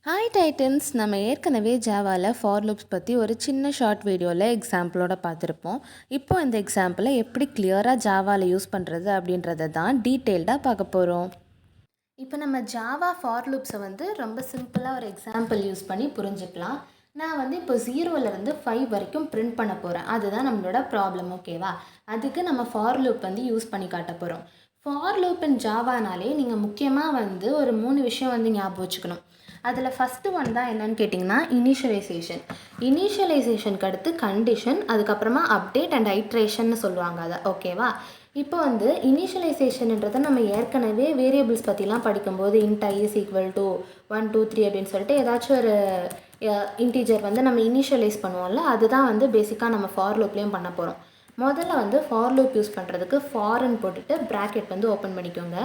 Hi Titans, நம்ம ஏற்கனவே ஜாவாவில் for loops பற்றி ஒரு சின்ன ஷார்ட் வீடியோவில் எக்ஸாம்பிளோட பார்த்துருப்போம். இப்போ இந்த எக்ஸாம்பிளை எப்படி கிளியராக ஜாவாவில் யூஸ் பண்ணுறது அப்படின்றத தான் டீட்டெயில்டாக பார்க்க போகிறோம். இப்போ நம்ம ஜாவா ஃபார் லூப்ஸை ரொம்ப சிம்பிளாக ஒரு எக்ஸாம்பிள் யூஸ் பண்ணி புரிஞ்சுக்கலாம். நான் இப்போ 0லேருந்து 5 வரைக்கும் பிரிண்ட் பண்ண போகிறேன். அதுதான் நம்மளோட ப்ராப்ளம். ஓகேவா? அதுக்கு நம்ம ஃபார் லூப் யூஸ் பண்ணி காட்ட போகிறோம். ஃபார் லூப் இன் ஜாவானாலே நீங்கள் முக்கியமாக ஒரு 3 விஷயம் ஞாபகம் வச்சுக்கணும். அதில் ஃபஸ்ட்டு ஒன் தான் என்னன்னு கேட்டிங்கன்னா இனிஷியலைசேஷன். இனிஷியலைசேஷனுக்கு அடுத்து கண்டிஷன், அதுக்கப்புறமா அப்டேட் அண்ட் ஐட்ரேஷன்னு சொல்லுவாங்க அதை. ஓகேவா? இப்போ இனிஷியலைசேஷன்ன்றதை நம்ம ஏற்கனவே வேரியபிள்ஸ் பற்றிலாம் படிக்கும்போது int i is equal to 1 2 3 அப்படின்னு சொல்லிட்டு ஏதாச்சும் ஒரு இன்டீஜர் நம்ம இனிஷியலைஸ் பண்ணுவோம்ல, அதுதான் பேசிக்காக நம்ம ஃபார் லூப்லேயும் பண்ண போகிறோம். முதல்ல ஃபார் லூப் யூஸ் பண்ணுறதுக்கு ஃபார்ன்னு போட்டுட்டு ப்ராக்கெட் ஓப்பன் பண்ணிக்கோங்க.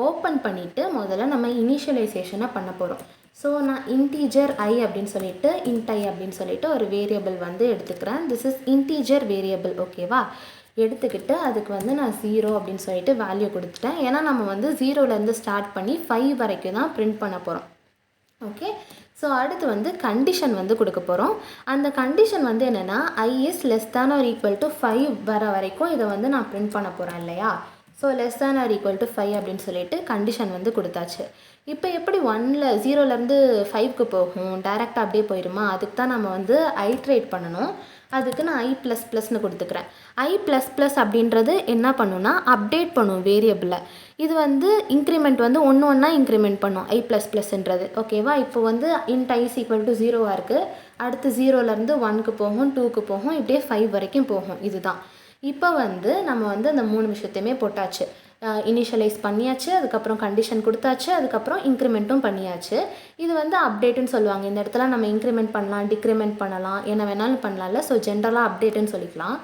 ஓப்பன் பண்ணிவிட்டு முதல்ல நம்ம இனிஷியலைசேஷனை பண்ண போகிறோம். ஸோ நான் இன்டீஜர் i அப்படின்னு சொல்லிட்டு இன்ட் i அப்படின்னு சொல்லிட்டு ஒரு வேரியபிள் எடுத்துக்கிறேன். This is integer variable. ஓகேவா? எடுத்துக்கிட்டு அதுக்கு நான் 0 அப்படின்னு சொல்லிட்டு வேல்யூ கொடுத்துட்டேன். ஏன்னா நம்ம 0லேருந்து ஸ்டார்ட் பண்ணி 5 வரைக்கும் தான் பிரிண்ட் பண்ண போகிறோம். ஓகே. ஸோ அடுத்து கண்டிஷன் கொடுக்க போகிறோம். அந்த கண்டிஷன் என்னென்னா i is less than or equal to 5 வர வரைக்கும் இதை நான் பிரிண்ட் பண்ண போகிறேன் இல்லையா? So less than or equal to 5 அப்படின்னு சொல்லிட்டு கண்டிஷன் கொடுத்தாச்சு. இப்போ எப்படி 0லேருந்து 5க்கு போகும், டைரெக்டாக அப்படியே போயிடுமா? அதுக்கு தான் நம்ம ஐட்ரேட் பண்ணணும். அதுக்கு நான் i ப்ளஸ் ப்ளஸ்னு கொடுத்துக்கிறேன். i ப்ளஸ் ப்ளஸ் அப்படின்றது என்ன பண்ணுன்னா அப்டேட் பண்ணும் வேரியபிளை. இது இன்க்ரிமெண்ட் ஒன்று ஒன்றா இன்க்ரிமெண்ட் பண்ணும் i ப்ளஸ் ப்ளஸ்ன்றது. ஓகேவா? இப்போ int i is equal to 0வாக இருக்குது. அடுத்து 0லேருந்து 1க்கு போகும், 2க்கு போகும், இப்படியே 5 வரைக்கும் போகும். இதுதான். இப்போ நம்ம அந்த 3 விஷயத்தையுமே போட்டாச்சு. இனிஷியலைஸ் பண்ணியாச்சு, அதுக்கப்புறம் கண்டிஷன் கொடுத்தாச்சு, அதுக்கப்புறம் இன்க்ரிமெண்ட்டும் பண்ணியாச்சு. இது அப்டேட்டுன்னு சொல்லுவாங்க. இந்த இடத்துல நம்ம இன்க்ரிமெண்ட் பண்ணலாம், டிக்ரிமெண்ட் பண்ணலாம், என்ன வேணாலும் பண்ணலாம்ல. ஸோ ஜென்ரலாக அப்டேட்டுன்னு சொல்லிக்கலாம்.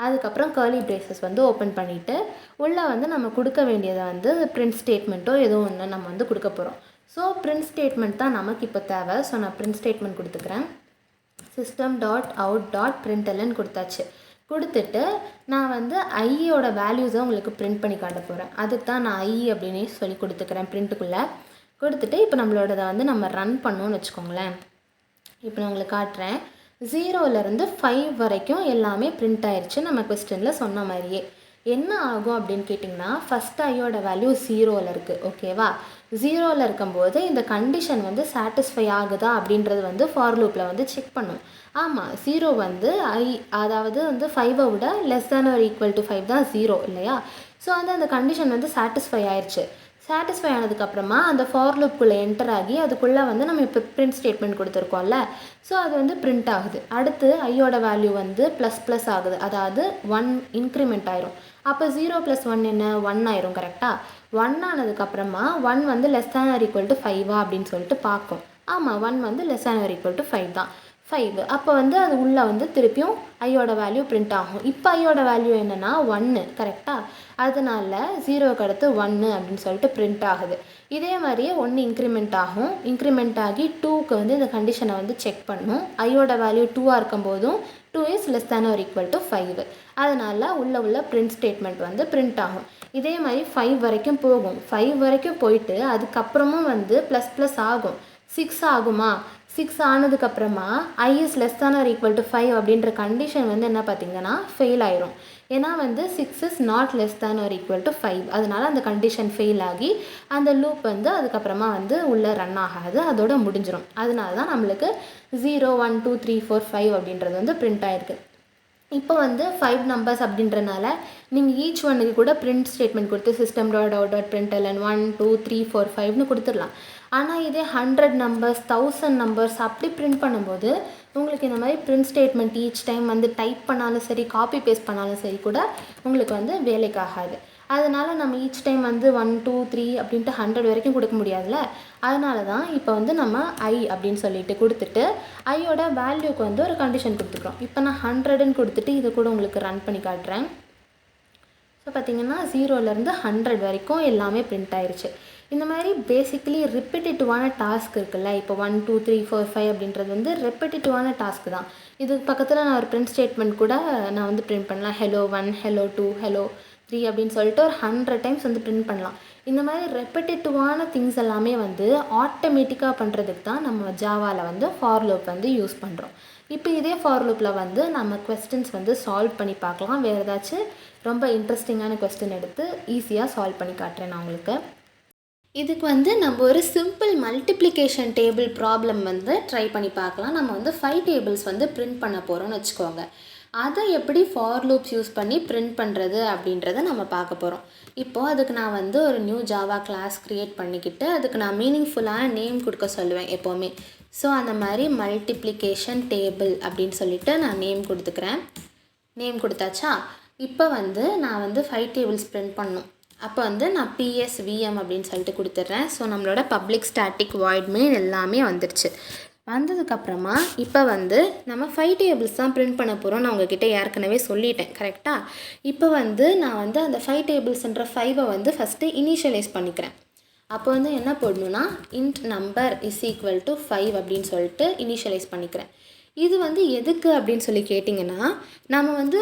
அதுக்கப்புறம் கர்லி பிரேசஸ் ஓப்பன் பண்ணிவிட்டு உள்ளே நம்ம கொடுக்க வேண்டியதை பிரிண்ட் ஸ்டேட்மெண்ட்டோ ஏதோ ஒன்று நம்ம கொடுக்க போகிறோம். ஸோ பிரிண்ட் ஸ்டேட்மெண்ட் தான் நமக்கு இப்போ தேவை. ஸோ நான் பிரிண்ட் ஸ்டேட்மெண்ட் கொடுத்துக்கிறேன். system.out.println கொடுத்தாச்சு. கொடுத்துட்டு நான் ஐயோட வேல்யூஸை உங்களுக்கு பிரிண்ட் பண்ணி காட்ட போகிறேன். அதுக்கு தான் நான் ஐ அப்படின்னே சொல்லி கொடுத்துக்கிறேன் பிரிண்ட்டுக்குள்ளே. கொடுத்துட்டு இப்போ நம்மளோடதை நம்ம ரன் பண்ணோன்னு வச்சுக்கோங்களேன். இப்போ நான் உங்களுக்கு காட்டுறேன். 0லேருந்து 5 வரைக்கும் எல்லாமே பிரிண்ட் ஆயிடுச்சு. நம்ம கொஸ்டினில் சொன்ன மாதிரியே. என்ன ஆகும் அப்படின்னு கேட்டிங்கன்னா, ஃபஸ்ட் ஐயோட வேல்யூ 0ல் இருக்குது. ஓகேவா? 0ல் இருக்கும்போது இந்த கண்டிஷன் சாட்டிஸ்ஃபை ஆகுதா அப்படின்றது ஃபார் லூப்பில் செக் பண்ணும். ஆமாம், 0 ஐ அதாவது 5ஐ விட less than or equal to 5 தான் 0 இல்லையா? ஸோ அந்த கண்டிஷன் சாட்டிஸ்ஃபை ஆயிடுச்சு. சாட்டிஸ்ஃபை ஆனதுக்கப்புறமா அந்த ஃபார் லூப்புக்குள்ளே என்டர் ஆகி அதுக்குள்ளே நம்ம இப்போ பிரிண்ட் ஸ்டேட்மெண்ட் கொடுத்துருக்கோம்ல. ஸோ அது பிரிண்ட் ஆகுது. அடுத்து ஐயோட வேல்யூ ப்ளஸ் ப்ளஸ் ஆகுது. அதாவது 1 இன்க்ரிமெண்ட் ஆயிரும். அப்போ 0 + 1 என்ன? 1 ஆயிரும். கரெக்டாக? 1 ஆனதுக்கப்புறமா 1 less than or equal to 5வா அப்படின்னு சொல்லிட்டு பார்க்கும். ஆமாம், 1 less than or equal to 5 தான். 5. அப்போ அது உள்ளே திருப்பியும் ஐயோட வேல்யூ பிரிண்ட் ஆகும். இப்போ ஐயோட வேல்யூ என்னென்னா 1. கரெக்டாக? அதனால 0க்கு அடுத்து 1 அப்படின்னு சொல்லிட்டு பிரிண்ட் ஆகுது. இதே மாதிரியே 1 இன்க்ரிமெண்ட் ஆகும். இன்க்ரிமெண்ட் ஆகி 2க்கு இந்த கண்டிஷனை செக் பண்ணும். ஐயோட வேல்யூ 2ஆக இருக்கும்போதும் 2 is less than or equal to 5. அதனால் உள்ள பிரிண்ட் ஸ்டேட்மெண்ட் பிரிண்ட் ஆகும். இதே மாதிரி 5 வரைக்கும் போகும். 5 வரைக்கும் போயிட்டு அதுக்கப்புறமும் ப்ளஸ் ப்ளஸ் ஆகும். 6 ஆகுமா? 6 ஆனதுக்கப்புறமா i is less than or equal to 5 அப்படின்ற கண்டிஷன் என்ன பார்த்தீங்கன்னா ஃபெயில் ஆயிரும். ஏன்னா 6 is not less than or equal to 5. அதனால் அந்த கண்டிஷன் ஃபெயில் ஆகி அந்த லூப் அதுக்கப்புறமா உள்ளே ரன் ஆகாது, அதோட முடிஞ்சிடும். அதனால தான் நம்மளுக்கு 0 1 2 3 4 5 அப்படின்றது பிரிண்ட் ஆயிருக்கு. இப்போ 5 நம்பர்ஸ் அப்படின்றனால நீங்கள் ஈச் ஒன்னுக்கு கூட பிரிண்ட் ஸ்டேட்மெண்ட் கொடுத்து system.out.println 1 2 3 4 5னு கொடுத்துடலாம். ஆனால் இதே 100 நம்பர்ஸ் 1000 நம்பர்ஸ் அப்படி பிரிண்ட் பண்ணும்போது உங்களுக்கு இந்த மாதிரி print statement each time type பண்ணாலும் சரி, காப்பி பேஸ்ட் பண்ணாலும் சரி கூட உங்களுக்கு வேலைக்கு ஆகாது. அதனால் நம்ம ஈச் டைம் 1 2 3 அப்படின்ட்டு 100 வரைக்கும் கொடுக்க முடியாதுல்ல. அதனால தான் இப்போ நம்ம ஐ அப்படின்னு சொல்லிட்டு கொடுத்துட்டு ஐயோட வேல்யூக்கு ஒரு கண்டிஷன் கொடுத்துக்கிறோம். இப்போ நான் 100ன்னு கொடுத்துட்டு இதை கூட உங்களுக்கு ரன் பண்ணி காட்டுறேன். ஸோ பார்த்திங்கன்னா 0லேருந்து 100 வரைக்கும் எல்லாமே பிரிண்ட் ஆயிடுச்சு. இந்த மாதிரி பேசிக்கலி ரிப்பிட்டேட்டிவான டாஸ்க் இருக்குல்ல. இப்போ 1 2 3 4 5 அப்படின்றது ரெப்பிட்டேட்டிவான டாஸ்க் தான். இது பக்கத்தில் நான் ஒரு பிரிண்ட் ஸ்டேட்மெண்ட் கூட நான் பிரிண்ட் பண்ணலாம். hello 1 hello 2 hello 3 அப்படின்னு சொல்லிட்டு ஒரு 100 டைம்ஸ் பிரிண்ட் பண்ணலாம். இந்த மாதிரி ரெப்படேட்டிவான திங்ஸ் எல்லாமே வந்து ஆட்டோமேட்டிக்காக பண்ணுறதுக்கு தான் நம்ம ஜாவாவில் வந்து ஃபார் லூப் வந்து யூஸ் பண்ணுறோம். இப்போ இதே ஃபார் லூப்பில் வந்து நம்ம கொஸ்டின்ஸ் வந்து சால்வ் பண்ணி பார்க்கலாம். வேறு ஏதாச்சும் ரொம்ப இன்ட்ரெஸ்டிங்கான கொஸ்டின் எடுத்து ஈஸியாக சால்வ் பண்ணி காட்டுறேன் நான் உங்களுக்கு. இதுக்கு வந்து நம்ம ஒரு சிம்பிள் மல்டிப்ளிகேஷன் டேபிள் ப்ராப்ளம் வந்து ட்ரை பண்ணி பார்க்கலாம். நம்ம வந்து 5 டேபிள்ஸ் வந்து பிரிண்ட் பண்ண போகிறோம்னு வச்சுக்கோங்க. அதை எப்படி ஃபார் லூப்ஸ் யூஸ் பண்ணி பிரிண்ட் பண்ணுறது அப்படின்றத நம்ம பார்க்க போகிறோம். இப்போது அதுக்கு நான் வந்து ஒரு நியூ ஜாவா கிளாஸ் க்ரியேட் பண்ணிக்கிட்டு அதுக்கு நான் மீனிங்ஃபுல்லான நேம் கொடுக்க சொல்லுவேன் எப்போவுமே. ஸோ அந்த மாதிரி மல்டிப்ளிகேஷன் டேபிள் அப்படின்னு சொல்லிவிட்டு நான் நேம் கொடுத்துக்கிறேன். நேம் கொடுத்தாச்சா? இப்போ வந்து நான் வந்து 5 டேபிள்ஸ் பிரிண்ட் பண்ணணும். அப்போ வந்து நான் PSVM அப்படின்னு சொல்லிட்டு கொடுத்துட்றேன். ஸோ நம்மளோட பப்ளிக் ஸ்டாட்டிக் வாய்ட் மெயின் எல்லாமே வந்துடுச்சு. வந்ததுக்கப்புறமா இப்போ வந்து நம்ம 5 டேபிள்ஸ் தான் பிரிண்ட் பண்ண போகிறோம். நான் உங்ககிட்ட ஏற்கனவே சொல்லிட்டேன், கரெக்டாக? இப்போ வந்து நான் வந்து அந்த 5 டேபிள்ஸ்ன்ற 5 வந்து ஃபஸ்ட்டு இனிஷியலைஸ் பண்ணிக்கிறேன். அப்போ வந்து என்ன போடணுன்னா int number is equal to 5 அப்படின்னு சொல்லிட்டு இனிஷியலைஸ் பண்ணிக்கிறேன். இது வந்து எதுக்கு அப்படின்னு சொல்லி கேட்டிங்கன்னா, நம்ம வந்து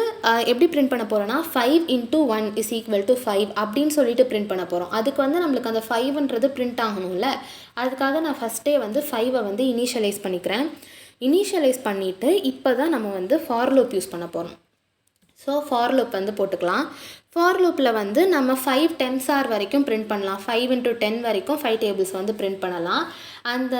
எப்படி பிரிண்ட் பண்ண போகிறோன்னா 5 × 1 is equal to 5 அப்படின்னு சொல்லிட்டு பிரிண்ட் பண்ண போகிறோம். அதுக்கு வந்து நம்மளுக்கு அந்த 5ன்றது பிரிண்ட் ஆகணும்ல, அதுக்காக நான் ஃபஸ்ட்டே வந்து 5 வந்து இனிஷியலைஸ் பண்ணிக்கிறேன். இனிஷியலைஸ் பண்ணிவிட்டு இப்போ தான் நம்ம வந்து ஃபார் லூப் யூஸ் பண்ண போகிறோம். ஸோ ஃபார் லூப் வந்து போட்டுக்கலாம். ஃபார் லூப்பில் வந்து நம்ம 5 10s வரைக்கும் பிரிண்ட் பண்ணலாம். 5 × 10 வரைக்கும் 5 டேபிள்ஸ் வந்து பிரிண்ட் பண்ணலாம். அந்த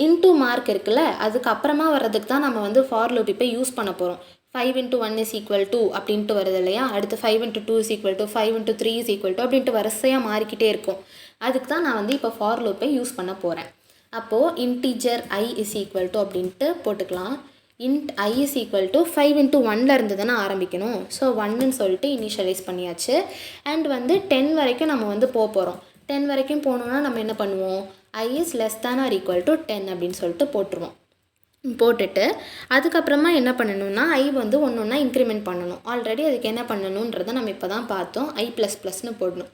இன்டூ மார்க் இருக்குல்ல, அதுக்கப்புறமா வர்றதுக்கு தான் நம்ம வந்து ஃபார் லூப் இப்போ யூஸ் பண்ண போகிறோம். 5 × 1 is equal to அப்படின்ட்டு வருது இல்லையா? அடுத்து 5 × 2 is equal to 5 × 3 is equal to அப்படின்ட்டு வரிசையாக மாறிக்கிட்டே இருக்கும். அதுக்கு தான் நான் வந்து இப்போ ஃபார் லூப்பை யூஸ் பண்ண போகிறேன். அப்போது integer I is equal to அப்படின்ட்டு போட்டுக்கலாம். int I is equal to 5 × 1 இருந்து தானே ஆரம்பிக்கணும். ஸோ 1ன்னு சொல்லிட்டு இனிஷியலைஸ் பண்ணியாச்சு. அண்ட் வந்து 10 வரைக்கும் நம்ம வந்து போகிறோம். 10 வரைக்கும் போகணுன்னா நம்ம என்ன பண்ணுவோம்? I is less than or equal to 10 அப்படின்னு சொல்லிட்டு போட்டுருவோம். போட்டுட்டு அதுக்கப்புறமா என்ன பண்ணணும்னா I வந்து ஒன்று ஒன்றா இன்க்ரிமெண்ட் பண்ணணும். ஆல்ரெடி அதுக்கு என்ன பண்ணணுன்றதை நம்ம இப்போ தான் பார்த்தோம். I++ன்னு போடணும்.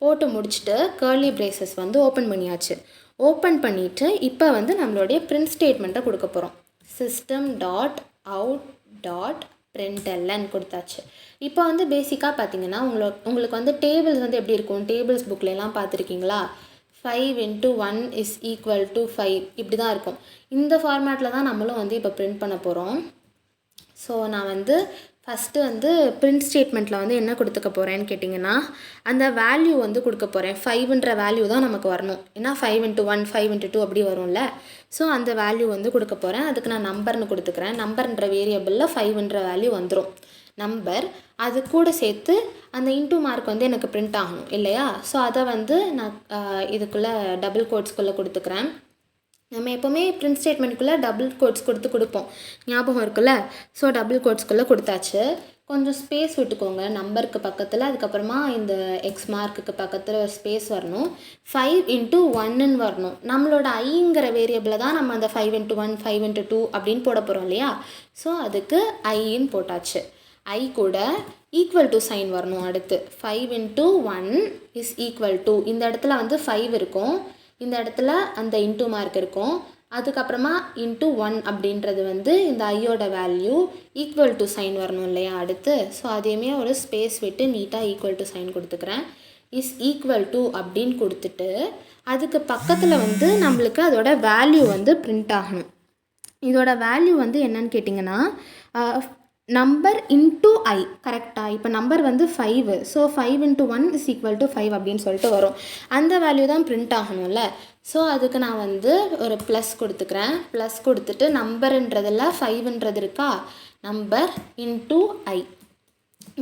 போட்டு முடிச்சுட்டு கர்லி பிரேசஸ் வந்து ஓப்பன் பண்ணியாச்சு. ஓப்பன் பண்ணிவிட்டு இப்போ வந்து நம்மளுடைய பிரிண்ட் ஸ்டேட்மெண்ட்டை கொடுக்க போகிறோம். system.out.println கொடுத்தாச்சு. இப்போ வந்து பேசிக்காக பார்த்தீங்கன்னா உங்களுக்கு வந்து டேபிள்ஸ் வந்து எப்படி இருக்கும்? டேபிள்ஸ் புக்லலாம் பார்த்துருக்கீங்களா? 5 × 1 is equal to 5 இப்படி தான் இருக்கும். இந்த ஃபார்மேட்டில் தான் நம்மளும் வந்து இப்போ பிரிண்ட் பண்ண போகிறோம். ஸோ நான் வந்து ஃபஸ்ட்டு வந்து பிரிண்ட் ஸ்டேட்மெண்ட்டில் வந்து என்ன கொடுத்துக்க போகிறேன்னு கேட்டிங்கன்னா, அந்த வேல்யூ வந்து கொடுக்க போகிறேன். 5ன்ற வேல்யூ தான் நமக்கு வரணும். ஏன்னா 5 × 1 5 × 2 அப்படி வரும்ல. ஸோ அந்த வேல்யூ வந்து கொடுக்க போகிறேன். அதுக்கு நான் நம்பர்னு கொடுத்துக்கிறேன். நம்பர்ன்ற வேரியபிளில் 5ன்ற வேல்யூ வந்துடும். நம்பர் அது கூட சேர்த்து அந்த இன்டூ மார்க் வந்து எனக்கு பிரிண்ட் ஆகணும் இல்லையா? ஸோ அதை வந்து நான் இதுக்குள்ளே டபுள் கோட்ஸ்குள்ளே கொடுத்துக்கிறேன். நம்ம எப்போவுமே பிரிண்ட் ஸ்டேட்மெண்ட்டுக்குள்ளே டபுள் கோட்ஸ் கொடுப்போம், ஞாபகம் இருக்குல்ல? ஸோ டபுள் கோட்ஸ்குள்ளே கொடுத்தாச்சு. கொஞ்சம் ஸ்பேஸ் விட்டுக்கோங்க நம்பருக்கு பக்கத்தில். அதுக்கப்புறமா இந்த எக்ஸ் மார்க்குக்கு பக்கத்தில் ஒரு ஸ்பேஸ் வரணும். 5 × 1ன்னு வரணும். நம்மளோட ஐங்கிற வேரியபிளை தான் நம்ம அந்த 5 × 1 5 × 2 அப்படின்னு போட போகிறோம் இல்லையா? ஸோ அதுக்கு ஐன்னு போட்டாச்சு. ஐ கூட ஈக்குவல் டு சைன் வரணும். அடுத்து 5 × 1 is equal to இந்த இடத்துல வந்து 5 இருக்கும், இந்த இடத்துல அந்த இன்டூ மார்க் இருக்கும். அதுக்கப்புறமா இன்டூ 1 அப்படின்றது வந்து இந்த ஐயோட வேல்யூ ஈக்குவல் டு சைன் வரணும் இல்லையா அடுத்து? ஸோ அதையுமே ஒரு ஸ்பேஸ் விட்டு நீட்டாக ஈக்குவல் டு சைன் கொடுத்துக்கிறேன். இஸ் ஈக்குவல் டு அப்படின்னு கொடுத்துட்டு அதுக்கு பக்கத்தில் வந்து நம்மளுக்கு அதோட வேல்யூ வந்து பிரிண்ட் ஆகணும். இதோட வேல்யூ வந்து என்னன்னு கேட்டிங்கன்னா நம்பர் இன்டூ ஐ, கரெக்டாக? இப்போ நம்பர் வந்து 5, ஸோ 5 × 1 is equal to 5 அப்படின்னு சொல்லிட்டு வரும். அந்த வேல்யூ தான் பிரிண்ட் ஆகணும்ல. ஸோ அதுக்கு நான் வந்து ஒரு ப்ளஸ் கொடுத்துக்கிறேன். ப்ளஸ் கொடுத்துட்டு நம்பருன்றதில் 5ன்றது இருக்கா, நம்பர் இன்டூ ஐ.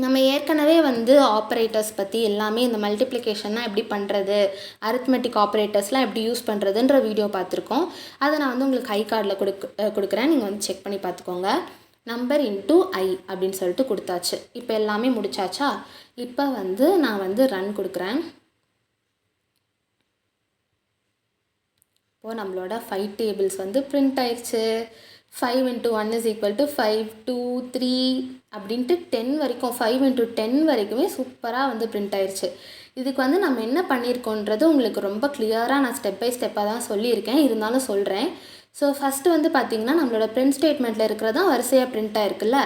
நம்ம ஏற்கனவே வந்து ஆப்ரேட்டர்ஸ் பற்றி எல்லாமே இந்த மல்டிப்ளிகேஷன்னா எப்படி பண்ணுறது, அரித்மெட்டிக் ஆப்ரேட்டர்ஸ்லாம் எப்படி யூஸ் பண்ணுறதுன்ற வீடியோ பார்த்துருக்கோம். அதை நான் வந்து உங்களுக்கு ஐ கார்டில் கொடுக்குறேன், நீங்கள் வந்து செக் பண்ணி பார்த்துக்கோங்க. நம்பர் இன்டூ ஐ அப்படின்னு சொல்லிட்டு கொடுத்தாச்சு. இப்போ எல்லாமே முடிச்சாச்சா? இப்போ வந்து நான் வந்து ரன் கொடுக்குறேன். இப்போது நம்மளோட 5 டேபிள்ஸ் வந்து பிரிண்ட் ஆயிடுச்சு. 5 × 1 is equal to 5 2 3 அப்படின்ட்டு 10 வரைக்கும் 5 × 10 வரைக்குமே சூப்பராக வந்து பிரிண்ட் ஆயிடுச்சு. இதுக்கு வந்து நம்ம என்ன பண்ணியிருக்கோன்றது உங்களுக்கு ரொம்ப கிளியராக நான் ஸ்டெப் பை ஸ்டெப்பாக தான் சொல்லியிருக்கேன், இருந்தாலும் சொல்கிறேன். ஸோ ஃபஸ்ட்டு வந்து பார்த்திங்கன்னா நம்மளோட பிரிண்ட் ஸ்டேட்மெண்ட்டில் இருக்கிறதான் வரிசையாக பிரிண்ட் ஆகிருக்குல்ல.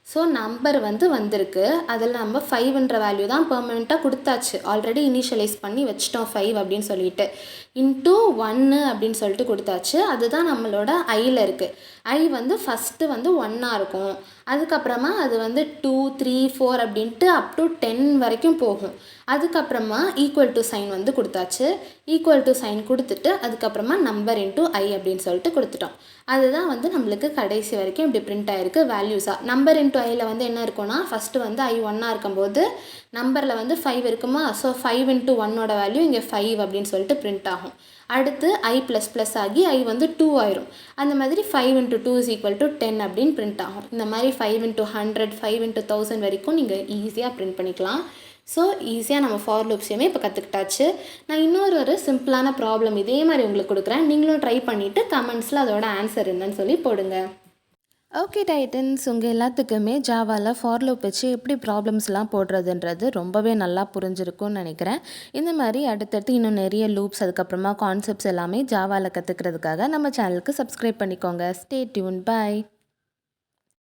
ஸோ நம்பர் வந்து வந்திருக்கு. அதில் நம்ம 5ன்ற வேல்யூ தான் பெர்மனெண்ட்டாக கொடுத்தாச்சு. ஆல்ரெடி இனிஷியலைஸ் பண்ணி வச்சிட்டோம் 5 அப்படின்னு சொல்லிட்டு. இன்ட்டு 1 அப்படின்னு சொல்லிட்டு கொடுத்தாச்சு. அதுதான் நம்மளோட ஐயில் இருக்குது. ஐ வந்து ஃபஸ்ட்டு வந்து 1ஆக இருக்கும். அதுக்கப்புறமா அது வந்து 2, 3, 4 அப்படின்ட்டு அப் டு 10 வரைக்கும் போகும். அதுக்கப்புறமா ஈக்குவல் டு சைன் வந்து கொடுத்தாச்சு. ஈக்குவல் டு சைன் கொடுத்துட்டு அதுக்கப்புறமா நம்பர் இன்ட்டு ஐ அப்படின்னு சொல்லிட்டு கொடுத்துட்டோம். அதுதான் வந்து நம்மளுக்கு கடைசி வரைக்கும் இப்படி பிரிண்ட் ஆகிருக்கு வேல்யூஸாக. நம்பர் இன்ட்டு ஐயில் வந்து என்ன இருக்கும்னா ஃபஸ்ட்டு வந்து ஐ 1ஆக இருக்கும்போது நம்பரில் வந்து 5 இருக்குமா. ஸோ 5 இன்ட்டு 1ஓட வேல்யூ இங்கே 5 அப்படின்னு சொல்லிட்டு பிரிண்ட் ஆகும். அடுத்து ஐ ப்ளஸ் ப்ளஸ் ஆகி ஐ வந்து 2 ஆயிரும். அந்த மாதிரி 5 இன்ட்டு 2 இஸ் ஈக்குவல் டு 10 அப்படின்னு பிரிண்ட் ஆகும். இந்த மாதிரி 5 இன்ட்டு 100, 5 இன்ட்டு 1000 வரைக்கும் நீங்கள் ஈஸியாக பிரிண்ட் பண்ணிக்கலாம். ஸோ ஈஸியாக நம்ம ஃபார் லூப்ஸையுமே இப்போ கற்றுக்கிட்டாச்சு. நான் இன்னொரு சிம்பிளான ப்ராப்ளம் இதே மாதிரி உங்களுக்கு கொடுக்குறேன். நீங்களும் ட்ரை பண்ணிவிட்டு கமெண்ட்ஸில் அதோட ஆன்சர் என்னன்னு சொல்லி போடுங்க. ஓகே டைட்டன்ஸ், உங்கள் எல்லாத்துக்குமே ஜாவாவில் ஃபார் லூப் வச்சு எப்படி ப்ராப்ளம்ஸ்லாம் போடுறதுன்றது ரொம்பவே நல்லா புரிஞ்சிருக்கும்னு நினைக்கிறேன். இந்த மாதிரி அடுத்தடுத்து இன்னும் நிறைய லூப்ஸ் அதுக்கப்புறமா கான்செப்ட்ஸ் எல்லாமே ஜாவாவில் கற்றுக்கிறதுக்காக நம்ம சேனலுக்கு சப்ஸ்கிரைப் பண்ணிக்கோங்க. Stay tune. பை.